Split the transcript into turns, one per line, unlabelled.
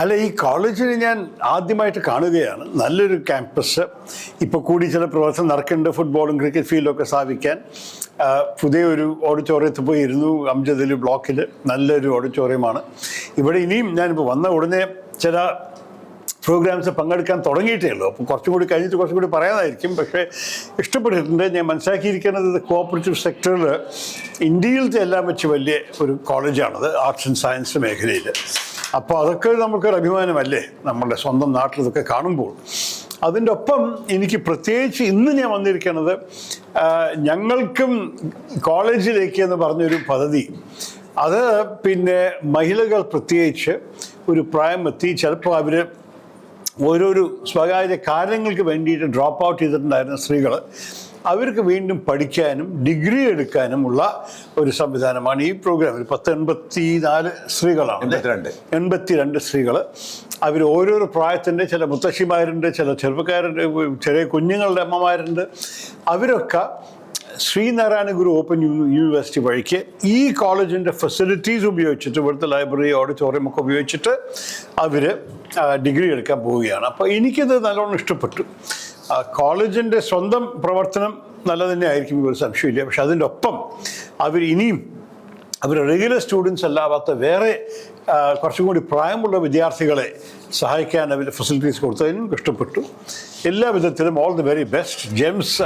അല്ല, ഈ കോളേജിൽ ഞാൻ ആദ്യമായിട്ട് കാണുകയാണ്. നല്ലൊരു ക്യാമ്പസ്. ഇപ്പോൾ കൂടി ചില പ്രവർത്തനം നടക്കുന്നുണ്ട്. ഫുട്ബോളും ക്രിക്കറ്റ് ഫീൽഡും ഒക്കെ സ്ഥാപിക്കാൻ പുതിയ ഒരു ഓഡിറ്റോറിയത്തിൽ പോയി ഇരുന്നു. അംജദ് അലി ബ്ലോക്കിൽ നല്ലൊരു ഓഡിറ്റോറിയമാണ്. ഇവിടെ ഇനിയും ഞാനിപ്പോൾ വന്ന ഉടനെ ചില പ്രോഗ്രാംസ് പങ്കെടുക്കാൻ തുടങ്ങിയിട്ടേ ഉള്ളൂ. അപ്പോൾ കുറച്ചും കൂടി കഴിഞ്ഞിട്ട് കുറച്ചും കൂടി പറയാനായിരിക്കും. പക്ഷേ ഇഷ്ടപ്പെട്ടിട്ടുണ്ട്. ഞാൻ മനസ്സിലാക്കിയിരിക്കുന്നത് ഇത് കോഓപ്പറേറ്റീവ് സെക്ടറിൽ ഇന്ത്യയിലത്തെ എല്ലാം വെച്ച് വലിയ ഒരു കോളേജാണത്, ആർട്സ് ആൻഡ് സയൻസ് മേഖലയിൽ. അപ്പോൾ അതൊക്കെ നമുക്കൊരു അഭിമാനമല്ലേ നമ്മുടെ സ്വന്തം നാട്ടിലതൊക്കെ കാണുമ്പോൾ. അതിൻ്റെ ഒപ്പം എനിക്ക് പ്രത്യേകിച്ച് ഇന്ന് ഞാൻ വന്നിരിക്കുന്നത്, ഞങ്ങൾക്കും കോളേജിലേക്ക് എന്ന് പറഞ്ഞൊരു പദ്ധതി, അത് പിന്നെ മഹിളകൾ പ്രത്യേകിച്ച് ഒരു പ്രായമെത്തി ചിലപ്പോൾ അവർ ഓരോരോ സ്വകാര്യ കാര്യങ്ങൾക്ക് വേണ്ടിയിട്ട് ഡ്രോപ്പ് ഔട്ട് ചെയ്തിട്ടുണ്ടായിരുന്ന സ്ത്രീകൾ, അവർക്ക് വീണ്ടും പഠിക്കാനും ഡിഗ്രി എടുക്കാനുമുള്ള ഒരു സംവിധാനമാണ് ഈ പ്രോഗ്രാമിൽ. 84 സ്ത്രീകളാണ്, 82 സ്ത്രീകൾ. അവർ ഓരോരോ പ്രായത്തിൻ്റെ, ചില മുത്തശ്ശിമാരുണ്ട്, ചില ചെറുപ്പക്കാരുണ്ട്, ചെറിയ കുഞ്ഞുങ്ങളുടെ അമ്മമാരുണ്ട്. അവരൊക്കെ ശ്രീനാരായണ ഗുരു ഓപ്പൺ യൂണിവേഴ്സിറ്റി വഴിക്ക് ഈ കോളേജിൻ്റെ ഫെസിലിറ്റീസ് ഉപയോഗിച്ചിട്ട്, ഇവിടുത്തെ ലൈബ്രറി ഓഡിറ്റോറിയം ഒക്കെ ഉപയോഗിച്ചിട്ട് അവർ ഡിഗ്രി എടുക്കാൻ പോവുകയാണ്. അപ്പോൾ എനിക്കത് നല്ലോണം ഇഷ്ടപ്പെട്ടു. കോളേജിൻ്റെ സ്വന്തം പ്രവർത്തനം നല്ല തന്നെ ആയിരിക്കും, ഒരു സംശയമില്ല. പക്ഷെ അതിൻ്റെ ഒപ്പം അവർ ഇനിയും അവർ റെഗുലർ സ്റ്റുഡൻസ് അല്ലാത്ത വേറെ കുറച്ചും കൂടി പ്രായമുള്ള വിദ്യാർത്ഥികളെ സഹായിക്കാൻ അവർ ഫെസിലിറ്റീസ് കൊടുത്തതിനും ഇഷ്ടപ്പെട്ടു. എല്ലാ വിധത്തിലും all the very best. James